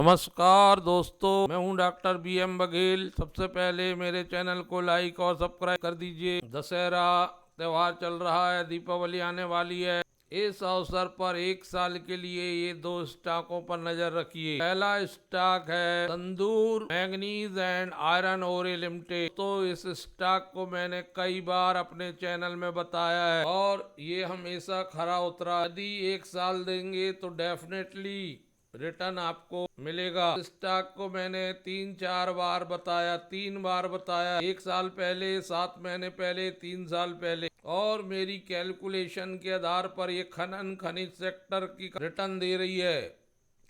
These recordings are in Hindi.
नमस्कार दोस्तों, मैं हूं डॉक्टर BM बघेल। सबसे पहले मेरे चैनल को लाइक और सब्सक्राइब कर दीजिए। दशहरा त्योहार चल रहा है, दीपावली आने वाली है। इस अवसर पर एक साल के लिए ये दो स्टॉकों पर नजर रखिए। पहला स्टॉक है तंदूर मैंगनीज एंड आयरन ओरे लिमिटेड। तो इस स्टॉक को मैंने कई बार अपने चैनल में बताया है और ये हमेशा खरा उतरा। यदि एक साल देंगे तो डेफिनेटली रिटर्न आपको मिलेगा। स्टॉक को मैंने 3-4 बार बताया, 3 बार बताया, 1 साल पहले, 7 महीने पहले, 3 साल पहले। और मेरी कैलकुलेशन के आधार पर ये खनन खनिज सेक्टर की रिटर्न दे रही है।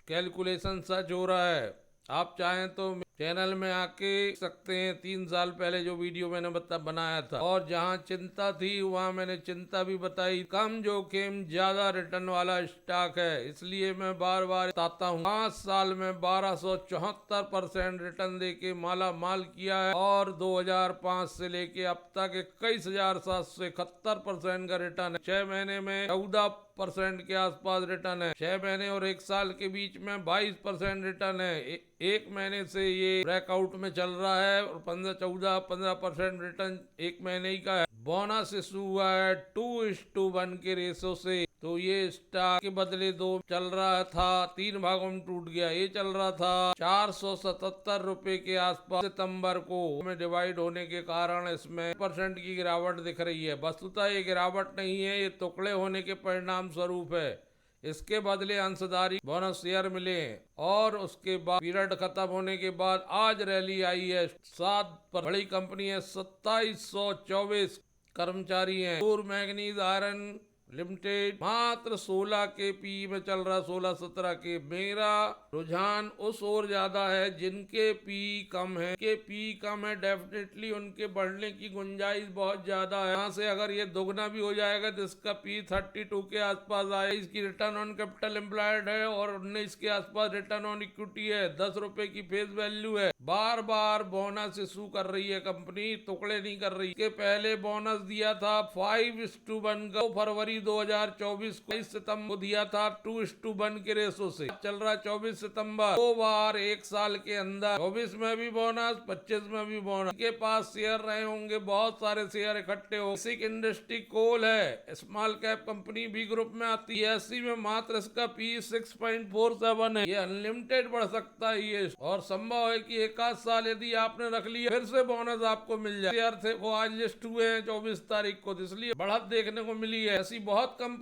कैलकुलेशन सच हो रहा है। आप चाहें तो चैनल में आके सकते हैं। 3 साल पहले जो वीडियो मैंने बनाया था, और जहां चिंता थी वहां मैंने चिंता भी बताई। कम जोखिम ज्यादा रिटर्न वाला स्टॉक है, इसलिए मैं बार बार बताता हूँ। 5 साल में 1274% रिटर्न देके माला माल किया है और 2005 से लेके अब तक 21,771% का रिटर्न है। 6 महीने में 14% के आसपास रिटर्न है। 6 महीने और 1 साल के बीच में 22% रिटर्न है। एक महीने से ये ब्रेकआउट में चल रहा है और 15% रिटर्न एक महीने ही का है। बोनस इशू हुआ है 2:1 के रेशो से। तो ये स्टॉक के बदले 2 चल रहा था, 3 भागों में टूट गया। ये चल रहा था 477 रुपए के आसपास। सितंबर को में डिवाइड होने के कारण इसमें % की गिरावट दिख रही है। वस्तुतः ये गिरावट नहीं है, ये टुकड़े होने के परिणाम स्वरूप है। इसके बदले अंशधारी बोनस शेयर मिले और उसके बाद पीरियड खत्म होने के बाद आज रैली आई है। 7 पर बड़ी कंपनी है, 2724 कर्मचारी हैं। मैंगनीज आयरन लिमिटेड मात्र 16 के पी में चल रहा, 16-17 के। मेरा रुझान उस ओर ज्यादा है जिनके पी कम है। के पी कम है, डेफिनेटली उनके बढ़ने की गुंजाइश बहुत ज्यादा है। यहाँ से अगर ये दोगुना भी हो जाएगा तो इसका पी 32 के आसपास आए। इसकी रिटर्न ऑन कैपिटल एम्प्लॉयड है और 19 के आसपास रिटर्न ऑन इक्विटी है। 10 रुपए की फेस वैल्यू है। बार बार बोनस इशू कर रही है कंपनी, टुकड़े नहीं कर रही। के पहले बोनस दिया था 5:1 का फरवरी 2024 को। 22 सितंबर को दिया था 2:1 के रेशो से। चल रहा 24 सितंबर। 2 बार 1 साल के अंदर, 24 में भी बोनस, 25 में भी बोनस। के पास शेयर रहे होंगे, बहुत सारे शेयर इकट्ठे हो। बेसिक इंडस्ट्री कोल है, small cap company B group में आती है। 80 में मात्र इसका पी 6.47 है। ये अनलिमिटेड बढ़ सकता है ये, और संभव है कि 1 साल यदि आपने रख लिया फिर से बोनस आपको मिल जाए। शेयर थे वो आज लिस्ट हुए हैं 24 तारीख को, इसलिए बढ़त देखने को मिली है। ऐसी बहुत कम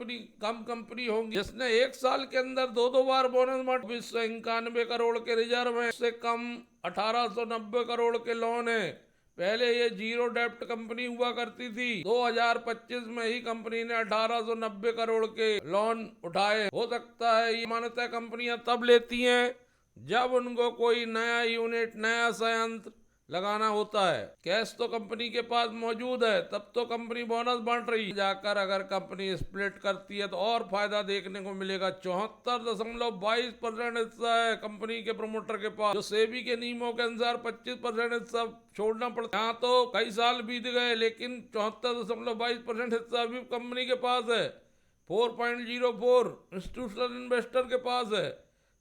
कंपनी होंगी जिसने 1 साल के अंदर 2 बार बोनस। 291 करोड़ के रिजर्व है, उससे कम 1890 करोड़ के लोन है। पहले ये जीरो डेप्ट कंपनी हुआ करती थी। 2025 में ही कंपनी ने 1890 करोड़ के लोन उठाए। हो सकता है ये मान्यता कंपनियां तब लेती हैं जब उनको कोई नया यूनिट, नया संयंत्र लगाना होता है। कैश तो कंपनी के पास मौजूद है, तब तो कंपनी बोनस बांट रही है। जाकर अगर कंपनी स्प्लिट करती है तो और फायदा देखने को मिलेगा। 74.22% हिस्सा है कंपनी के प्रमोटर के पास, जो सेबी के नियमों के अनुसार 25% हिस्सा छोड़ना पड़ता है। यहाँ तो कई साल बीत गए लेकिन 74.22% हिस्सा अभी कंपनी के पास है। 4.04 इंस्टीट्यूशनल इन्वेस्टर के पास है,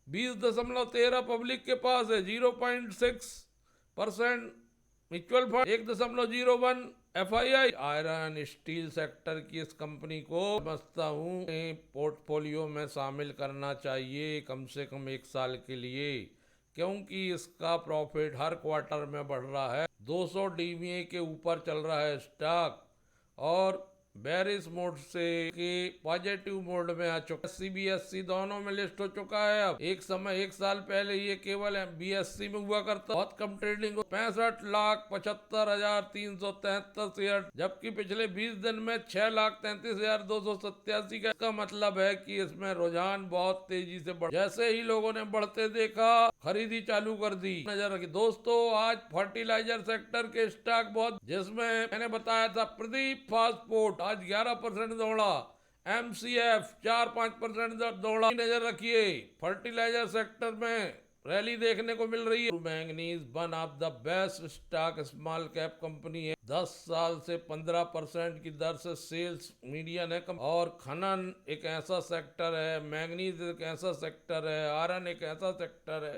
20.13 पब्लिक के पास है, 0.6% mutual fund, 1.01 FII। Iron steel sector की इस कंपनी को समझता हूँ पोर्टफोलियो में शामिल करना चाहिए कम से कम 1 साल के लिए, क्योंकि इसका प्रॉफिट हर क्वार्टर में बढ़ रहा है। 200 DVA के ऊपर चल रहा है स्टॉक और बेरिश मोड से के पॉजिटिव मोड में आ चुका। CBSE दोनों में लिस्ट हो चुका है। अब एक समय 1 साल पहले ये केवल BSE में हुआ करता, बहुत कम ट्रेडिंग हो। 65,75,373 शेयर, जबकि पिछले 20 दिन में 6,33,287 का। इसका मतलब है कि इसमें रुझान बहुत तेजी से बढ़, जैसे ही लोगों ने बढ़ते देखा खरीदी चालू कर दी। नजर रखी दोस्तों, आज फर्टिलाइजर सेक्टर के स्टॉक बहुत, जिसमें मैंने बताया था प्रदीप फास्टफूड आज 11% दौड़ा, MCF 4-5% दौड़ा। नजर रखिए फर्टिलाइजर सेक्टर में रैली देखने को मिल रही है। Manganese one of the best stock small cap company है। 10 साल से 15% की दर से सेल्स मीडियन है। और खनन एक ऐसा सेक्टर है, मैंगनीज एक ऐसा सेक्टर है, आयरन एक ऐसा सेक्टर है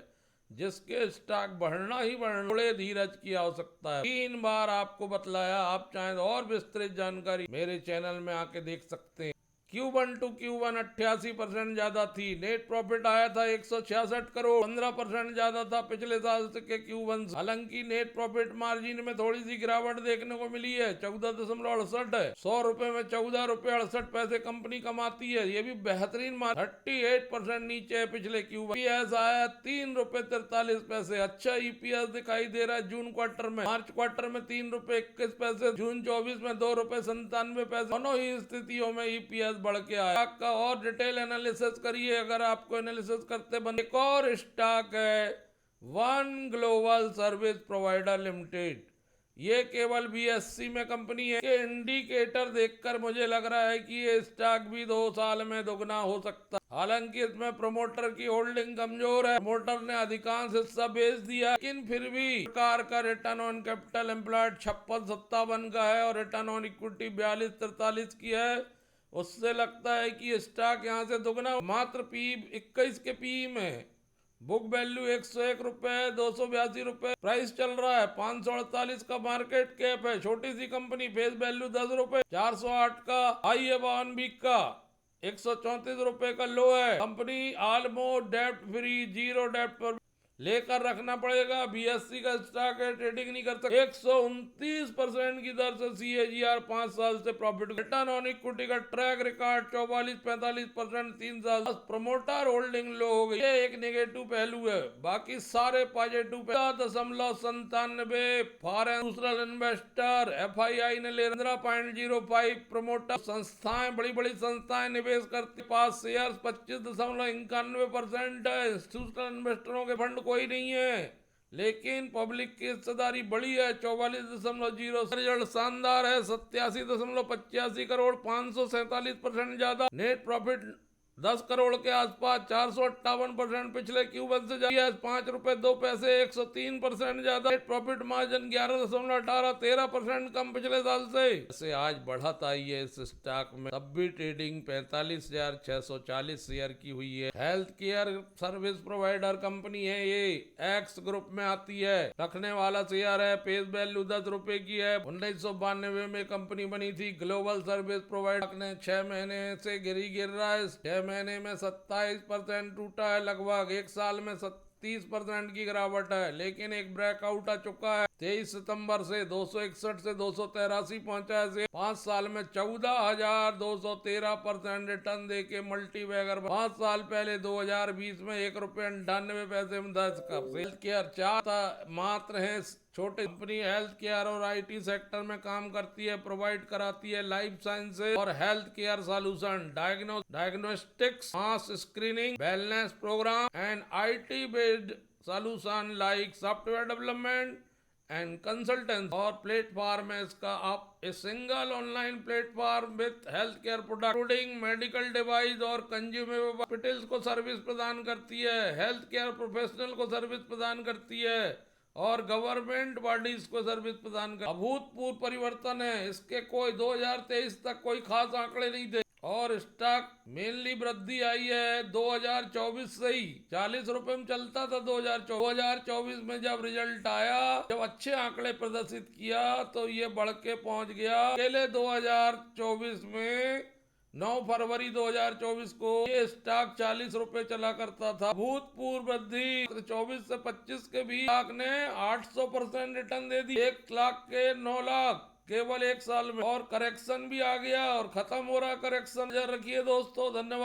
जिसके स्टॉक बढ़ना ही बढ़ना, थोड़े धीरज की आवश्यकता है। 3 बार आपको बतलाया, आप चाहें तो और विस्तृत जानकारी मेरे चैनल में आके देख सकते हैं। Q1 टू Q1 88% ज्यादा थी। नेट प्रॉफिट आया था 166 करोड़, 15% ज्यादा था पिछले साल के Q1 से। हालांकि नेट प्रॉफिट मार्जिन में थोड़ी सी गिरावट देखने को मिली है, 14.68 है। 100 रुपए में 14 रुपए 68 पैसे कंपनी कमाती है, ये भी बेहतरीन 38% नीचे है पिछले Q1। EPS आया 3 रुपए 43 पैसे, अच्छा EPS दिखाई दे रहा है जून क्वार्टर में। मार्च क्वार्टर में 3 रुपए 21 पैसे, जून 24 में 2 रुपए 97 पैसे। दोनों ही स्थितियों में EPS बढ़ के आया। स्टॉक का और डिटेल एनालिसिस करिए अगर आपको एनालिसिस करते बने। एक और स्टॉक है one global service provider limited, ये केवल BSE में कंपनी है। ये इंडिकेटर देखकर मुझे लग रहा है कि ये स्टॉक भी 2 साल में दोगुना हो सकता है। हालांकि इसमें प्रमोटर की होल्डिंग कमजोर है, प्रमोटर ने अधिकांश हिस्सा बेच दिया, लेकिन फिर भी सरकार का रिटर्न ऑन कैपिटल एम्प्लॉयड 56-57 का है और रिटर्न ऑन इक्विटी 42-43 की है। उससे लगता है कि स्टॉक यहां से दोगुना, मात्र पी 21 के पी में। बुक वैल्यू 101 रुपए, 282 रुपए प्राइस चल रहा है। 548 का मार्केट कैप है, छोटी सी कंपनी। फेस वैल्यू 10 रुपए, 408 का हाई है, 1 वीक का 134 रुपए का लो है। कंपनी ऑलमोस्ट डेप्ट फ्री, जीरो डेप्ट पर लेकर रखना पड़ेगा। BSE का स्टॉक है, ट्रेडिंग नहीं कर सकते। 129% की दर से CAGR 5 साल से प्रॉफिट। रिटर्न ऑन इक्विटी का ट्रैक रिकॉर्ड 44-45% 3 साल। प्रमोटर होल्डिंग लो हो गई, ये एक नेगेटिव पहलू है, बाकी सारे पॉजिटिव। 97 फॉरेन दूसरा इन्वेस्टर FII ने ले 15.05। प्रमोटर संस्थाएं, बड़ी बड़ी संस्थाएं निवेश करती, पास शेयर 25.91% है। इंस्टीट्यूशनल इन्वेस्टरों के फंड कोई नहीं है, लेकिन पब्लिक की हिस्सेदारी बड़ी है, 44.0। रिजल्ट शानदार है, 87.85 करोड़, 547% ज्यादा। नेट प्रॉफिट 10 करोड़ के आसपास, 458% पिछले Q1 से ज्यादा। 5 रुपए 2 पैसे, 103% ज्यादा। नेट प्रॉफिट मार्जिन 11.18, 13% कम पिछले साल से। ऐसे आज बढ़त आई है इस स्टॉक में, तब भी ट्रेडिंग 45,640 शेयर की हुई है। Health care service provider company है ये, एक्स ग्रुप में आती है। रखने वाला शेयर है, फेस वैल्यू 10 रुपए की है। 1992 में कंपनी बनी थी। ग्लोबल सर्विस प्रोवाइडर ने 6 महीने से गिर रहा है। 6 महीने में 27% टूटा है, लगभग 1 साल में 30% की गिरावट है, लेकिन एक ब्रेकआउट आ चुका है। 23 सितंबर से 261 से 283 पहुंचा है। 5 साल में 14,213% रिटर्न देके मल्टी बैगर। 5 साल पहले 2020 में 1 रुपए 98 पैसे में 10 का। हेल्थ केयर 4 मात्र है, छोटे कंपनी हेल्थ केयर और IT सेक्टर में काम करती है, प्रोवाइड कराती है लाइफ साइंसेज और health care solution, diagnostics, mass screening, wellness programme and IT based solution like software development and consultant. और प्लेटफॉर्म है इसका, आप a single online platform with health care product including medical device और कंज्यूमेबल। हॉस्पिटल्स को सर्विस प्रदान करती है, हेल्थ केयर प्रोफेशनल को सर्विस प्रदान करती है और गवर्नमेंट बॉडीज को सर्विस प्रदान कर। अभूतपूर्व परिवर्तन है इसके, कोई 2023 तक कोई खास आंकड़े नहीं थे और स्टॉक मेनली वृद्धि आई है 2024 से ही। 40 रुपए में चलता था 2024 में जब रिजल्ट आया, जब अच्छे आंकड़े प्रदर्शित किया तो ये बढ़ के पहुंच गया। अकेले 2024 में 9 फरवरी 2024 को ये स्टॉक 40 रुपए चला करता था। भूतपूर्व वृद्धि 24 से 25 के बीच स्टॉक ने 800% रिटर्न दे दी, 1 लाख के 9 लाख केवल 1 साल में। और करेक्शन भी आ गया और खत्म हो रहा करेक्शन। रखिए दोस्तों, धन्यवाद।